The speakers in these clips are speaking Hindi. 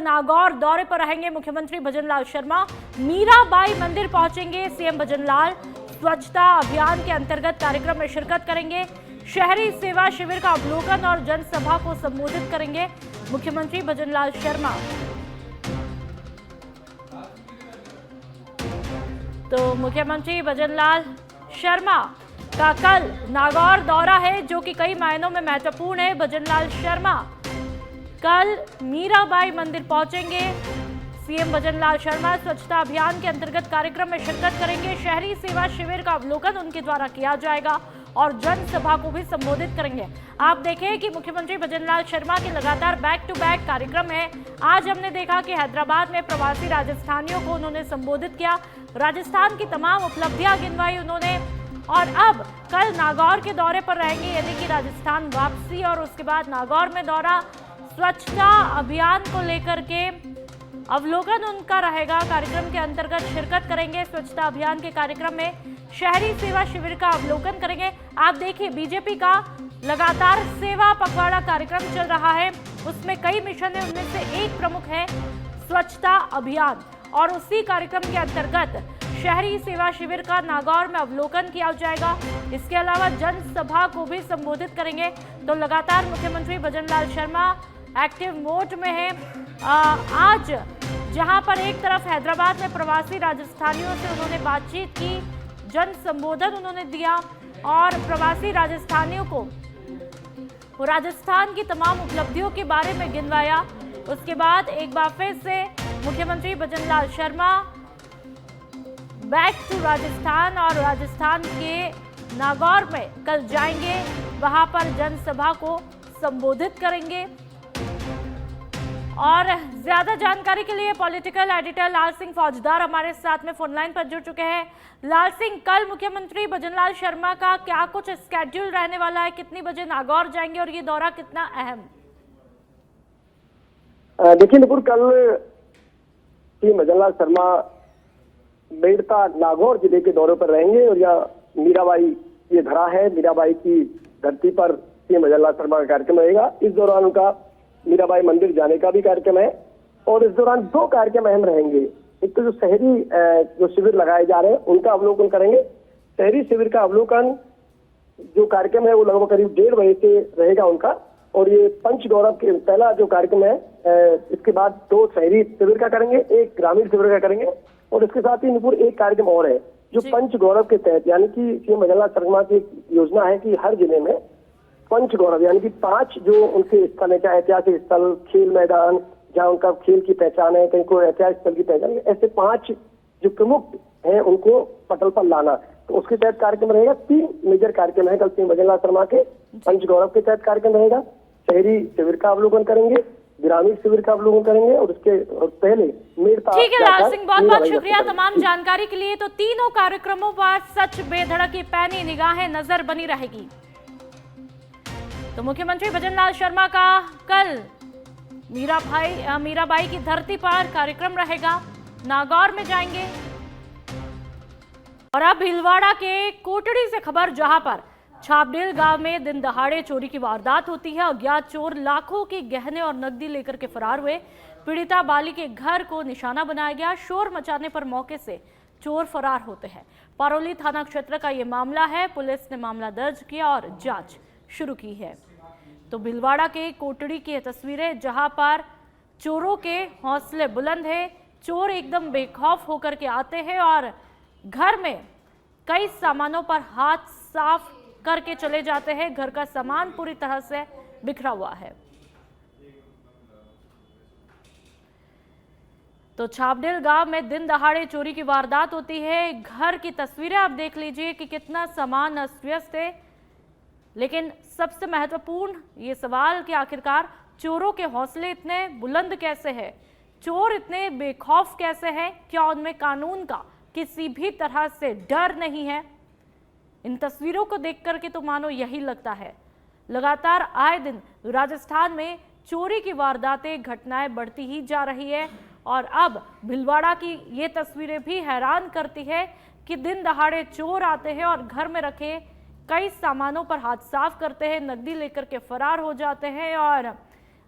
नागौर दौरे पर रहेंगे मुख्यमंत्री भजनलाल शर्मा। मीराबाई मंदिर पहुंचेंगे सीएम भजनलाल। स्वच्छता अभियान के अंतर्गत कार्यक्रम में शिरकत करेंगे। शहरी सेवा शिविर का अवलोकन और जनसभा को संबोधित करेंगे मुख्यमंत्री भजनलाल शर्मा। तो मुख्यमंत्री भजनलाल शर्मा का कल नागौर दौरा है, जो कि कई मायनों में महत्वपूर्ण है। भजनलाल शर्मा कल मीराबाई मंदिर पहुंचेंगे। सीएम भजनलाल शर्मा स्वच्छता अभियान के अंतर्गत कार्यक्रम में शिरकत करेंगे। शहरी सेवा शिविर का अवलोकन उनके द्वारा किया जाएगा और जनसभा को भी संबोधित करेंगे। आप देखें कि मुख्यमंत्री भजनलाल शर्मा के लगातार बैक टू बैक कार्यक्रम है। आज हमने देखा कि हैदराबाद में प्रवासी राजस्थानियों को उन्होंने संबोधित किया, राजस्थान की तमाम उपलब्धियां गिनवाई उन्होंने। और अब कल नागौर के दौरे पर रहेंगे, यानी कि राजस्थान वापसी और उसके बाद नागौर में दौरा। स्वच्छता अभियान को लेकर के अवलोकन उनका रहेगा। कार्यक्रम के अंतर्गत शिरकत करेंगे स्वच्छता अभियान के कार्यक्रम में। शहरी सेवा शिविर का अवलोकन करेंगे। आप देखिए, बीजेपी का लगातार सेवा पखवाड़ा कार्यक्रम चल रहा है, उसमें कई मिशन है, उनमें से एक प्रमुख है स्वच्छता अभियान। और उसी कार्यक्रम के अंतर्गत शहरी सेवा शिविर का नागौर में अवलोकन किया जाएगा। इसके अलावा जनसभा को भी संबोधित करेंगे। तो लगातार मुख्यमंत्री भजनलाल शर्मा एक्टिव मोड में है। आज जहां पर एक तरफ हैदराबाद में प्रवासी राजस्थानियों से उन्होंने बातचीत की, जन संबोधन उन्होंने दिया और प्रवासी राजस्थानियों को राजस्थान की तमाम उपलब्धियों के बारे में गिनवाया। उसके बाद एक बार फिर से मुख्यमंत्री भजनलाल शर्मा बैक टू राजस्थान और राजस्थान के नागौर में कल जाएंगे, वहां पर जनसभा को संबोधित करेंगे। और ज्यादा जानकारी के लिए पॉलिटिकल एडिटर लाल सिंह फौजदार हमारे साथ में फोनलाइन पर जुड़ चुके हैं। लाल सिंह, कल मुख्यमंत्री भजनलाल शर्मा का क्या कुछ स्केड्यूल रहने वाला है? कितनी बजे नागौर जाएंगे और ये दौरा कितना अहम? देखिए नुपुर, कल सीएम भजनलाल शर्मा बेड़ता नागौर जिले के दौरे पर रहेंगे और यह मीराबाई ये धरा है, मीराबाई की धरती पर सीएम भजनलाल शर्मा का कार्यक्रम रहेगा। इस दौरान उनका मीराबाई मंदिर जाने का भी कार्यक्रम है और इस दौरान दो कार्यक्रम अहम रहेंगे। एक तो जो शहरी जो शिविर लगाए जा रहे हैं उनका अवलोकन करेंगे। शहरी शिविर का अवलोकन जो कार्यक्रम है वो लगभग करीब 1:30 बजे से रहेगा उनका। और ये पंच गौरव के पहला जो कार्यक्रम है, इसके बाद 2 शहरी शिविर का करेंगे, 1 ग्रामीण शिविर का करेंगे। और इसके साथ ही नुपुर एक कार्यक्रम और है जो पंच गौरव के तहत, यानी कि सीएम भजनलाल शर्मा की योजना है कि हर जिले में पंच गौरव यानी कि 5 जो उनके स्थल है, चाहे ऐतिहासिक स्थल, खेल मैदान जहाँ उनका खेल की पहचान है, कहीं कोई ऐतिहासिक स्थल की पहचान है, ऐसे 5 जो प्रमुख हैं उनको पटल पर लाना। तो उसके तहत कार्यक्रम रहेगा। 3 मेजर कार्यक्रम है कल सीएम भजनलाल शर्मा के। पंच गौरव के तहत कार्यक्रम रहेगा, शहरी शिविर का अवलोकन करेंगे, ग्रामीण शिविर का अवलोकन करेंगे और उसके पहले ठीक है लाल सिंह, बहुत बहुत शुक्रिया तमाम जानकारी के लिए। तो तीनों कार्यक्रमों पर सच बेधड़क की पैनी निगाहें नजर बनी रहेगी। तो मुख्यमंत्री भजनलाल शर्मा का कल मीराबाई की धरती पर कार्यक्रम रहेगा, नागौर में जाएंगे। और अब भीलवाड़ा के कोटड़ी से खबर, जहां पर छापडेल गांव में दिन दहाड़े चोरी की वारदात होती है। अज्ञात चोर लाखों के गहने और नकदी लेकर के फरार हुए। पीड़िता बाली के घर को निशाना बनाया गया। शोर मचाने पर मौके से चोर फरार होते हैं। पारोली थाना क्षेत्र का ये मामला है। पुलिस ने मामला दर्ज किया और जांच शुरू की है। तो भीलवाड़ा के कोटड़ी की तस्वीरें, जहां पर चोरों के हौसले बुलंद है। चोर एकदम बेखौफ होकर के आते हैं और घर में कई सामानों पर हाथ साफ करके चले जाते हैं। घर का सामान पूरी तरह से बिखरा हुआ है। तो छापडेल गांव में दिन दहाड़े चोरी की वारदात होती है। घर की तस्वीरें आप देख लीजिए कि कितना सामान अस्त व्यस्त है। लेकिन सबसे महत्वपूर्ण ये सवाल कि आखिरकार चोरों के हौसले इतने बुलंद कैसे हैं? चोर इतने बेखौफ कैसे हैं? क्या उनमें कानून का किसी भी तरह से डर नहीं है? इन तस्वीरों को देख करके तो मानो यही लगता है। लगातार आए दिन राजस्थान में चोरी की वारदातें, घटनाएं बढ़ती ही जा रही है। और अब भीलवाड़ा की ये तस्वीरें भी हैरान करती है कि दिन दहाड़े चोर आते हैं और घर में रखे कई सामानों पर हाथ साफ करते हैं, नकदी लेकर के फरार हो जाते हैं। और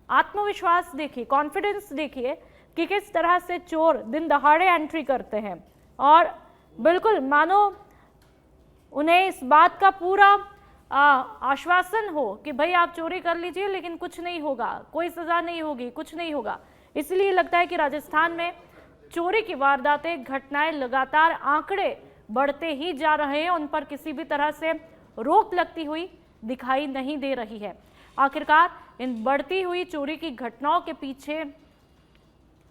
आत्मविश्वास देखिए, कॉन्फिडेंस देखिए कि किस तरह से चोर दिन दहाड़े एंट्री करते हैं और बिल्कुल मानो उन्हें इस बात का पूरा आश्वासन हो कि भाई आप चोरी कर लीजिए लेकिन कुछ नहीं होगा, कोई सजा नहीं होगी, कुछ नहीं होगा। इसलिए लगता है कि राजस्थान में चोरी की वारदातें, घटनाएं लगातार आंकड़े बढ़ते ही जा रहे हैं, उन पर किसी भी तरह से रोक लगती हुई दिखाई नहीं दे रही है। आखिरकार इन बढ़ती हुई चोरी की घटनाओं के पीछे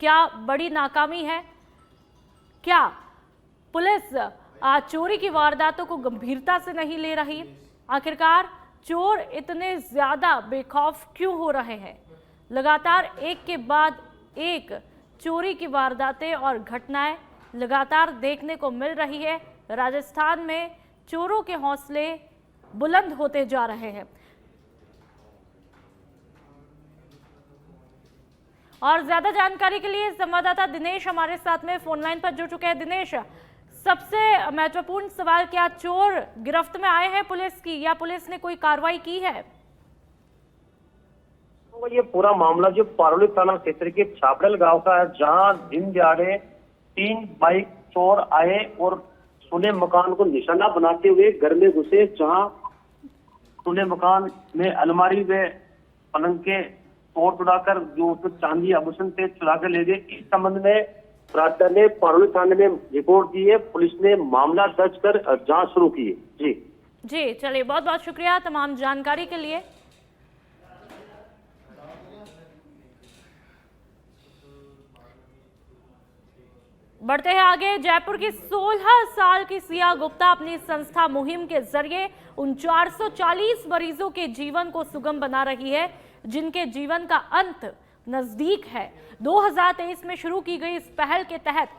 क्या बड़ी नाकामी है? क्या पुलिस चोरी की वारदातों को गंभीरता से नहीं ले रही? आखिरकार चोर इतने ज्यादा बेखौफ क्यों हो रहे हैं? लगातार एक के बाद एक चोरी की वारदातें और घटनाएं लगातार देखने को मिल रही है। राजस्थान में चोरों के हौसले बुलंद होते जा रहे हैं। और ज्यादा जानकारी के लिए संवाददाता दिनेश हमारे साथ में फोन लाइन पर जुड़ चुके हैं। दिनेश, सबसे महत्वपूर्ण सवाल, क्या चोर गिरफ्त में आए हैं पुलिस की या पुलिस ने कोई कार्रवाई की है? तो ये पूरा मामला जो पारोली थाना क्षेत्र के छापड़ल गांव का है, जहां दिन दिहाड़े 3 बाइक चोर आए और सुने मकान को निशाना बनाते हुए घर में घुसे, जहां सुने मकान में अलमारी व पलंग के तोड़ तुड़ाकर जो चांदी आभूषण थे चुरा कर ले गए। इस संबंध में प्रार्थना ने पारोली थाने में रिपोर्ट दी है। पुलिस ने मामला दर्ज कर जांच शुरू की है। जी चलिए, बहुत बहुत शुक्रिया तमाम जानकारी के लिए। बढ़ते हैं आगे। जयपुर की 16 साल की सिया गुप्ता अपनी संस्था मुहिम के जरिए उन 440 मरीजों के जीवन को सुगम बना रही है जिनके जीवन का अंत नजदीक है। 2023 में शुरू की गई इस पहल के तहत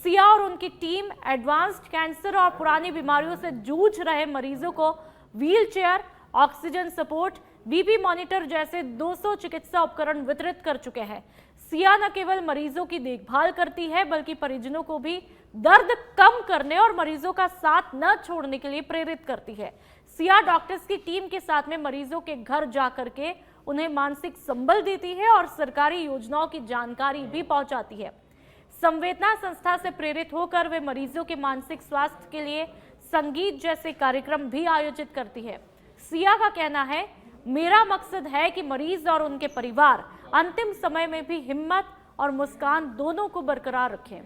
सिया और उनकी टीम एडवांस्ड कैंसर और पुरानी बीमारियों से जूझ रहे मरीजों को wheelchair, oxygen support, BP monitor जैसे 200 चिकित्सा उपकरण वितरित कर चुके हैं। सिया न केवल मरीजों की देखभाल करती है बल्कि परिजनों को भी दर्द कम करने और मरीजों का साथ न छोड़ने के लिए प्रेरित करती है। सिया डॉक्टर्स की टीम के साथ में मरीजों के घर जाकर के उन्हें मानसिक संबल देती है और सरकारी योजनाओं की जानकारी भी पहुंचाती है। संवेदना संस्था से प्रेरित होकर वे मरीजों के मानसिक स्वास्थ्य के लिए संगीत जैसे कार्यक्रम भी आयोजित करती है। सिया का कहना है, मेरा मकसद है कि मरीज और उनके परिवार अंतिम समय में भी हिम्मत और मुस्कान दोनों को बरकरार रखें।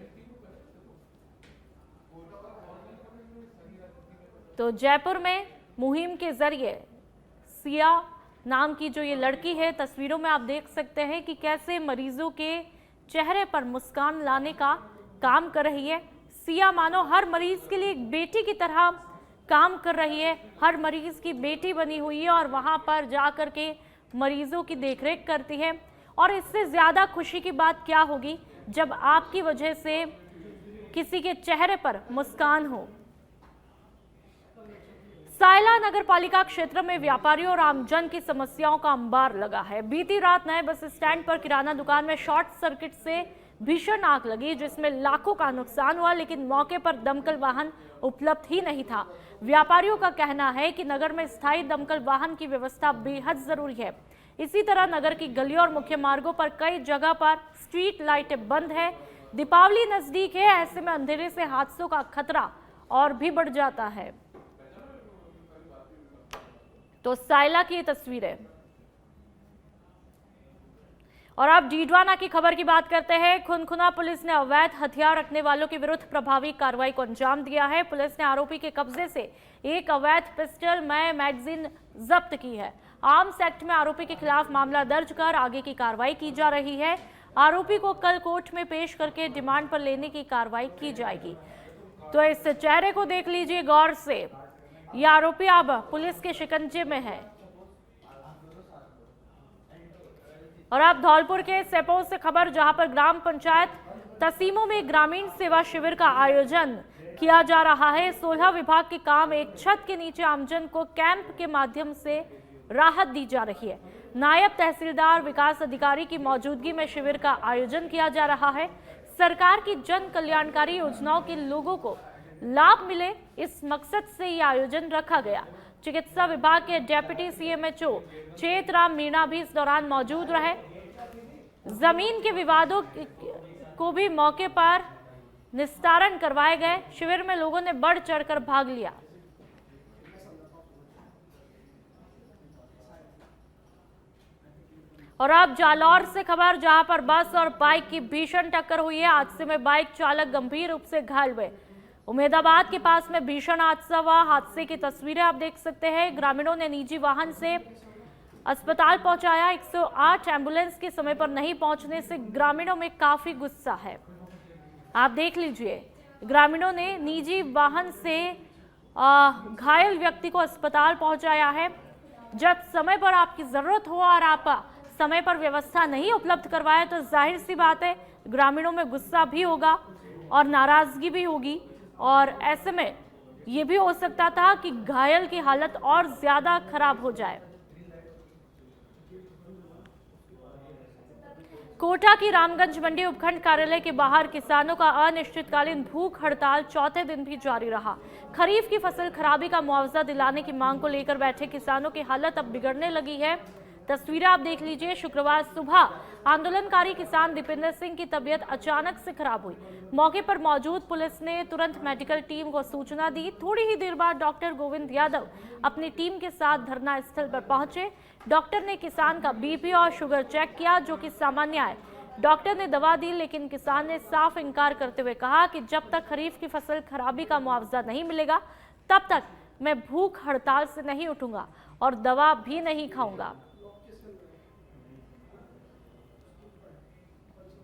तो जयपुर में मुहिम के जरिए सिया नाम की जो ये लड़की है, तस्वीरों में आप देख सकते हैं कि कैसे मरीजों के चेहरे पर मुस्कान लाने का काम कर रही है। सिया मानो हर मरीज के लिए एक बेटी की तरह काम कर रही है, हर मरीज की बेटी बनी हुई है और वहां पर जाकर के मरीजों की देखरेख करती है। और इससे ज्यादा खुशी की बात क्या होगी जब आपकी वजह से किसी के चेहरे पर मुस्कान हो। सायला नगर पालिका क्षेत्र में व्यापारियों और आमजन की समस्याओं का अंबार लगा है। बीती रात नए बस स्टैंड पर किराना दुकान में शॉर्ट सर्किट से भीषण आग लगी जिसमें लाखों का नुकसान हुआ, लेकिन मौके पर दमकल वाहन उपलब्ध ही नहीं था। व्यापारियों का कहना है कि नगर में स्थायी दमकल वाहन की व्यवस्था बेहद जरूरी है। इसी तरह नगर की गलियों और मुख्य मार्गों पर कई जगह पर स्ट्रीट लाइटें बंद है। दीपावली नजदीक है, ऐसे में अंधेरे से हादसों का खतरा और भी बढ़ जाता है। तो सायला की तस्वीरें। और अब डीडवाना की खबर की बात करते हैं। खुनखुना पुलिस ने अवैध हथियार रखने वालों के विरुद्ध प्रभावी कार्रवाई को अंजाम दिया है। पुलिस ने आरोपी के कब्जे से एक अवैध पिस्टल मैगजीन जब्त की है। आर्म्स एक्ट में आरोपी के खिलाफ मामला दर्ज कर आगे की कार्रवाई की जा रही है। आरोपी को कल कोर्ट में पेश करके रिमांड पर लेने की कार्रवाई की जाएगी। तो इस चेहरे को देख लीजिए गौर से, यह आरोपी अब पुलिस के शिकंजे में है। और अब धौलपुर के सेपो से खबर, जहां पर ग्राम पंचायत तसीमों में ग्रामीण सेवा शिविर का आयोजन किया जा रहा है। 16 विभाग के काम एक छत के नीचे आमजन को कैंप के माध्यम से राहत दी जा रही है। नायब तहसीलदार विकास अधिकारी की मौजूदगी में शिविर का आयोजन किया जा रहा है। सरकार की जन कल्याणकारी योजनाओं के लोगों को लाभ मिले, इस मकसद से यह आयोजन रखा गया। चिकित्सा विभाग के डेप्यूटी CMHO चेतराम मीणा भी इस दौरान मौजूद रहे। जमीन के विवादों को भी मौके पर निस्तारण करवाए गए। शिविर में लोगों ने बढ़ चढ़कर भाग लिया। और अब जालौर से खबर, जहां पर बस और बाइक की भीषण टक्कर हुई है। हादसे में बाइक चालक गंभीर रूप से घायल हुए। उमेदाबाद के पास में भीषण हादसा हुआ। हादसे की तस्वीरें आप देख सकते हैं। ग्रामीणों ने निजी वाहन से अस्पताल पहुंचाया। 108 एम्बुलेंस के समय पर नहीं पहुंचने से ग्रामीणों में काफी गुस्सा है। आप देख लीजिए, ग्रामीणों ने निजी वाहन से घायल व्यक्ति को अस्पताल पहुंचाया है। जब समय पर आपकी जरूरत हो और आप समय पर व्यवस्था नहीं उपलब्ध करवाए तो जाहिर सी बात है ग्रामीणों में गुस्सा भी होगा और नाराजगी भी होगी। और ऐसे में ये भी हो सकता था कि घायल की हालत और ज्यादा खराब हो जाए। कोटा की रामगंज मंडी उपखंड कार्यालय के बाहर किसानों का अनिश्चितकालीन भूख हड़ताल चौथे दिन भी जारी रहा। खरीफ की फसल खराबी का मुआवजा दिलाने की मांग को लेकर बैठे किसानों की हालत अब बिगड़ने लगी है। तस्वीरें आप देख लीजिए। शुक्रवार सुबह आंदोलनकारी किसान दीपेंद्र सिंह की तबीयत अचानक से खराब हुई। मौके पर मौजूद पुलिस ने तुरंत मेडिकल टीम को सूचना दी। थोड़ी ही देर बाद डॉक्टर गोविंद यादव अपनी टीम के साथ धरना स्थल पर पहुंचे। डॉक्टर ने किसान का बीपी और शुगर चेक किया, जो कि सामान्य आए। डॉक्टर ने दवा दी, लेकिन किसान ने साफ इनकार करते हुए कहा कि जब तक खरीफ की फसल खराबी का मुआवजा नहीं मिलेगा तब तक मैं भूख हड़ताल से नहीं उठूंगा और दवा भी नहीं खाऊंगा।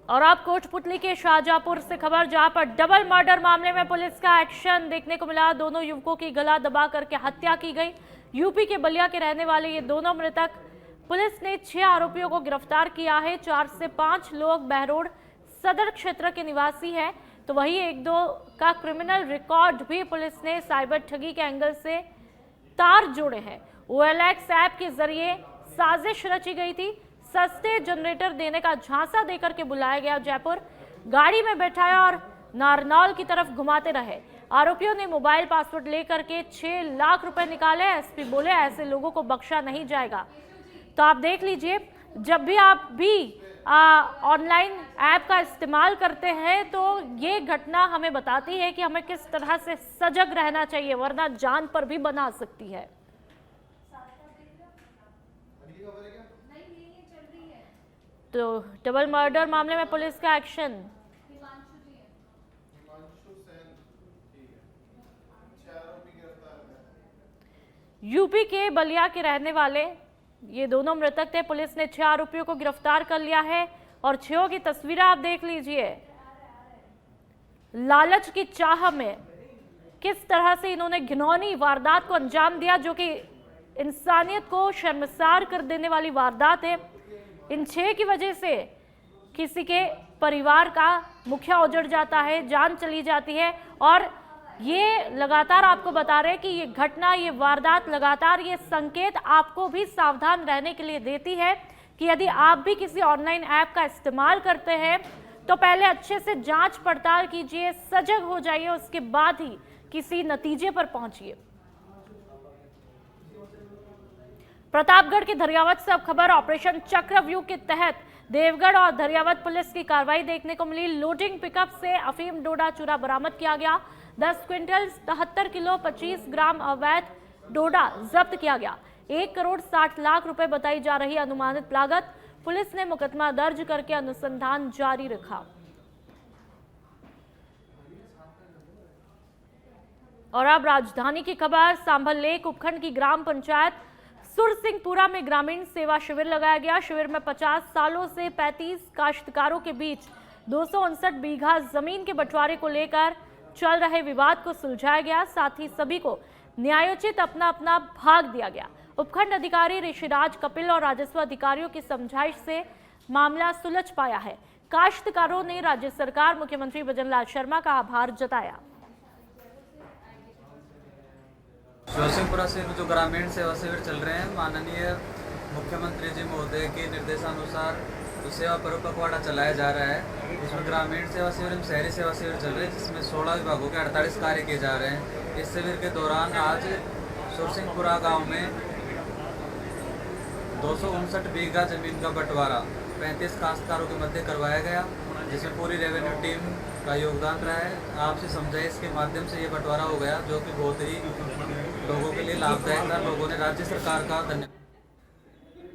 और अब कोटपुतली के शाहजहांपुर से खबर, जहां पर डबल मर्डर मामले में पुलिस का एक्शन देखने को मिला। दोनों युवकों की गला दबा करके हत्या की गई। यूपी के बलिया के रहने वाले ये दोनों मृतक, पुलिस ने 6 आरोपियों को गिरफ्तार किया है। 4 से 5 लोग बहरोड सदर क्षेत्र के निवासी हैं, तो वही 1-2 का क्रिमिनल रिकॉर्ड भी पुलिस ने साइबर ठगी के एंगल से तार जोड़े हैं। OLX ऐप के जरिए साजिश रची गई थी। सस्ते जनरेटर देने का झांसा देकर के बुलाया गया जयपुर, गाड़ी में बैठाया और नारनौल की तरफ घुमाते रहे। आरोपियों ने मोबाइल पासवर्ड लेकर के 6 लाख रुपए निकाले। एसपी बोले ऐसे लोगों को बख्शा नहीं जाएगा। तो आप देख लीजिए, जब भी आप भी ऑनलाइन ऐप का इस्तेमाल करते हैं तो ये घटना हमें बताती है कि हमें किस तरह से सजग रहना चाहिए, वरना जान पर भी बना सकती है। तो डबल मर्डर मामले में पुलिस का एक्शन। यूपी के बलिया के रहने वाले ये दोनों मृतक थे। पुलिस ने 6 आरोपियों को गिरफ्तार कर लिया है और 6 की तस्वीरें आप देख लीजिए। लालच की चाह में किस तरह से इन्होंने घिनौनी वारदात को अंजाम दिया, जो कि इंसानियत को शर्मसार कर देने वाली वारदात है। इन 6 की वजह से किसी के परिवार का मुखिया उजड़ जाता है, जान चली जाती है। और ये लगातार आपको बता रहे हैं कि ये घटना, ये वारदात लगातार ये संकेत आपको भी सावधान रहने के लिए देती है कि यदि आप भी किसी ऑनलाइन ऐप का इस्तेमाल करते हैं तो पहले अच्छे से जांच पड़ताल कीजिए, सजग हो जाइए, उसके बाद ही किसी नतीजे पर पहुंचिए। प्रतापगढ़ के धरियावत से अब खबर, ऑपरेशन चक्रव्यूह के तहत देवगढ़ और धरियावत पुलिस की कार्रवाई देखने को मिली। लोडिंग पिकअप से अफीम डोडा चूरा बरामद किया गया। 10 क्विंटल 73 किलो 25 ग्राम अवैध डोडा जब्त किया गया। 1 करोड़ 60 लाख रुपए बताई जा रही अनुमानित लागत। पुलिस ने मुकदमा दर्ज करके अनुसंधान जारी रखा। और अब राजधानी की खबर, सांभर लेक उपखंड की ग्राम पंचायत सुरसिंहपुरा में ग्रामीण सेवा शिविर लगाया गया। शिविर में 50 सालों से 35 काश्तकारों के बीच 259 बीघा जमीन के बंटवारे को लेकर चल रहे विवाद को सुलझाया गया। साथ ही सभी को न्यायोचित अपना अपना भाग दिया गया। उपखंड अधिकारी ऋषिराज कपिल और राजस्व अधिकारियों की समझाइश से मामला सुलझ पाया है। काश्तकारों ने राज्य सरकार, मुख्यमंत्री भजनलाल शर्मा का आभार जताया। सुरसिंहपुरा से जो ग्रामीण सेवा शिविर चल रहे हैं, माननीय मुख्यमंत्री जी महोदय के निर्देशानुसार जो सेवा पर्व पखवाड़ा चलाया जा रहा है, इसमें ग्रामीण सेवा शिविर एवं शहरी सेवा शिविर चल रहे हैं, जिसमें 16 विभागों के 48 कार्य किए जा रहे हैं। इस शिविर के दौरान आज सुरसिंहपुरा गांव में 259 बीघा जमीन का बंटवारा 35 काश्तकारों के मध्य करवाया गया, जिसमें पूरी रेवेन्यू टीम का योगदान रहा है। आपसी समझाइश के माध्यम से ये बंटवारा हो गया, जो कि बहुत ही लोगों के लिए लाभदायक था। लोगों ने राज्य सरकार का धन्यवाद।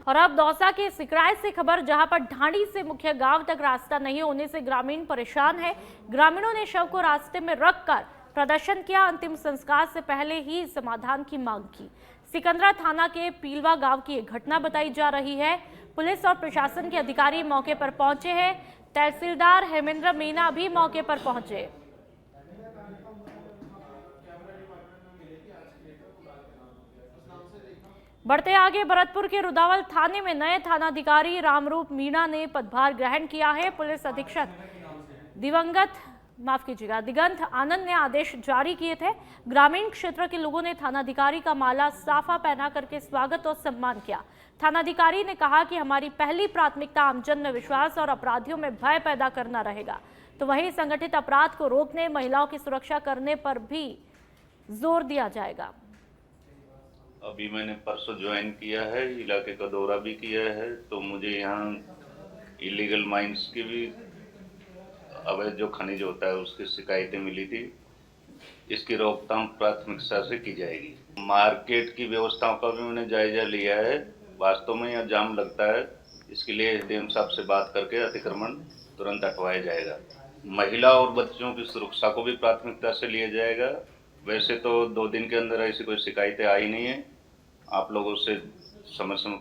और अब दौसा के सिकराय से खबर, जहां पर ढांडी से मुख्य गांव तक रास्ता नहीं होने से ग्रामीण परेशान है। ग्रामीणों ने शव को रास्ते में रखकर प्रदर्शन किया, अंतिम संस्कार से पहले ही समाधान की मांग की। सिकंदरा थाना के पीलवा गांव की एक घटना बताई जा रही है। पुलिस और प्रशासन के अधिकारी मौके पर पहुंचे हैं। तहसीलदार हेमेंद्र मीना भी मौके पर पहुंचे। बढ़ते आगे, भरतपुर के रुदावल थाने में नए थानाधिकारी रामरूप मीणा ने पदभार ग्रहण किया है। पुलिस अधीक्षक दिगंत आनंद ने आदेश जारी किए थे। ग्रामीण क्षेत्र के लोगों ने थानाधिकारी का माला साफा पहना करके स्वागत और सम्मान किया। थानाधिकारी ने कहा कि हमारी पहली प्राथमिकता आमजन में विश्वास और अपराधियों में भय पैदा करना रहेगा, तो वहीं संगठित अपराध को रोकने, महिलाओं की सुरक्षा करने पर भी जोर दिया जाएगा। अभी मैंने परसों ज्वाइन किया है, इलाके का दौरा भी किया है, तो मुझे यहाँ इलीगल माइंस की भी, अवैध जो खनिज होता है उसकी शिकायतें मिली थी। इसकी रोकथाम प्राथमिकता से की जाएगी। मार्केट की व्यवस्थाओं का भी मैंने जायजा लिया है। वास्तव में यहाँ जाम लगता है, इसके लिए एसडीएम साहब से बात करके अतिक्रमण तुरंत हटवाया जाएगा। महिला और बच्चों की सुरक्षा को भी प्राथमिकता से लिया जाएगा। वैसे तो 2 दिन के अंदर ऐसी कोई शिकायतें आई नहीं है। आप लोगों से समय समय